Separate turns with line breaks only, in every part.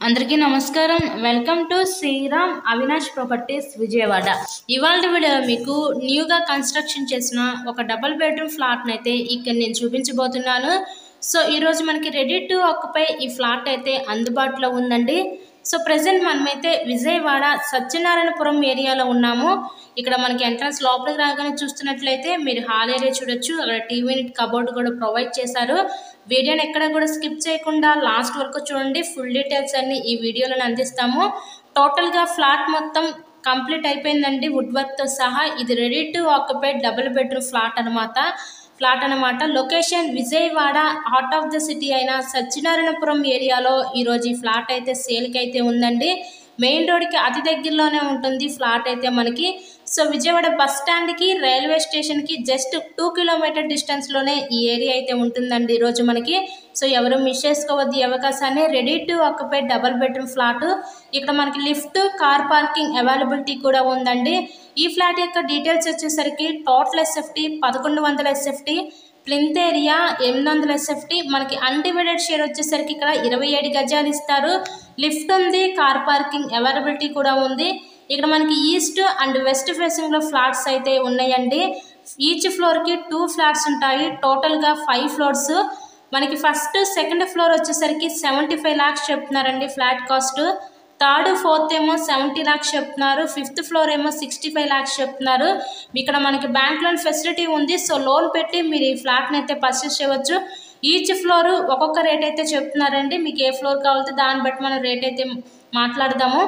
అందరికీ నమస్కారం. Welcome to Sriram Avinash properties Vijayawada. ఇవాళ వీడియో మీకు న్యూగా కన్స్ట్రక్షన్ చేసిన ఒక డబుల్ బెడ్రూమ్ ఫ్లాట్ని అయితే ఇక్కడ నేను చూపించబోతున్నాను. సో ఈరోజు మనకి రెడీ టు ఆక్యుపై ఈ ఫ్లాట్ అయితే అందుబాటులో ఉందండి. సో ప్రజెంట్ మనమైతే విజయవాడ సత్యనారాయణపురం ఏరియాలో ఉన్నాము. ఇక్కడ మనకి ఎంట్రన్స్ లోపలికి రాగానే చూస్తున్నట్లయితే మీరు హాల్ ఏరియా చూడొచ్చు. అక్కడ టీవీ యూనిట్ కబోర్డ్ కూడా ప్రొవైడ్ చేశారు. వీడియోని ఎక్కడ కూడా స్కిప్ చేయకుండా లాస్ట్ వరకు చూడండి. ఫుల్ డీటెయిల్స్ అన్ని ఈ వీడియోలో అందిస్తాము. టోటల్గా ఫ్లాట్ మొత్తం కంప్లీట్ అయిపోయిందండి వుడ్ వర్క్తో సహా. ఇది ready to occupy double bedroom flat అనమాట. Location Vijayawada, heart of the city అయిన సత్యనారాయణపురం ఏరియాలో ఈరోజు ఈ ఫ్లాట్ అయితే సేల్కి అయితే ఉందండి. మెయిన్ రోడ్కి అతి దగ్గరలోనే ఉంటుంది ఫ్లాట్ అయితే మనకి. సో విజయవాడ బస్ స్టాండ్కి, రైల్వే స్టేషన్కి జస్ట్ 2 కిలోమీటర్ డిస్టెన్స్లోనే ఈ ఏరియా అయితే ఉంటుందండి ఈరోజు మనకి. సో ఎవరు మిస్ చేసుకోవద్దు ఈ అవకాశాన్ని. Ready to occupy double bedroom flat. ఇక్కడ మనకి లిఫ్ట్, కార్ పార్కింగ్ అవైలబిలిటీ కూడా ఉందండి. ఈ ఫ్లాట్ యొక్క డీటెయిల్స్ వచ్చేసరికి total SFT 1100 SFT, plinth area 800 SFT, మనకి అన్డివైడెడ్ షేర్ వచ్చేసరికి ఇక్కడ 27 గజాలు ఇస్తారు. లిఫ్ట్ ఉంది, కార్ పార్కింగ్ అవైలబిలిటీ కూడా ఉంది. ఇక్కడ మనకి ఈస్ట్ అండ్ వెస్ట్ ఫేసింగ్లో ఫ్లాట్స్ అయితే ఉన్నాయండి. ఈచ్ ఫ్లోర్కి 2 ఫ్లాట్స్ ఉంటాయి. టోటల్గా 5 ఫ్లోర్స్. మనకి ఫస్ట్, సెకండ్ ఫ్లోర్ వచ్చేసరికి 75 lakhs చెప్తున్నారండి ఫ్లాట్ కాస్ట్. థర్డ్, ఫోర్త్ ఏమో 70 lakhs చెప్తున్నారు. ఫిఫ్త్ ఫ్లోర్ ఏమో 65 lakhs చెప్తున్నారు. ఇక్కడ మనకి బ్యాంక్ లోన్ ఫెసిలిటీ ఉంది. సో లోన్ పెట్టి మీరు ఈ ఫ్లాట్ని అయితే పర్చేస్ చేయవచ్చు. ఈచ్ ఫ్లోర్ ఒక్కొక్క రేట్ అయితే చెప్తున్నారండి. మీకు ఏ ఫ్లోర్ కావాలంటే దాన్ని బట్టి మనం రేట్ అయితే మాట్లాడదాము.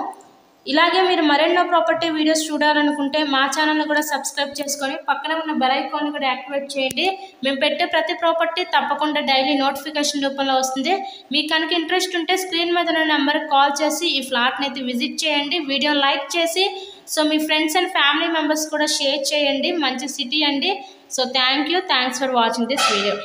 ఇలాగే మీరు మరెన్నో ప్రాపర్టీ వీడియోస్ చూడాలనుకుంటే మా ఛానల్ని కూడా సబ్స్క్రైబ్ చేసుకొని పక్కన ఉన్న బెల్ ఐకాన్ని కూడా యాక్టివేట్ చేయండి. మేము పెట్టే ప్రతి ప్రాపర్టీ తప్పకుండా డైలీ నోటిఫికేషన్ రూపంలో వస్తుంది. మీకు కనుక ఇంట్రెస్ట్ ఉంటే స్క్రీన్ మీద ఉన్న నెంబర్కి కాల్ చేసి ఈ ఫ్లాట్ని అయితే విజిట్ చేయండి. వీడియో లైక్ చేసి so me friends and family members కూడా షేర్ చేయండి. మంచి సిటీ అండి. So thanks for watching this video.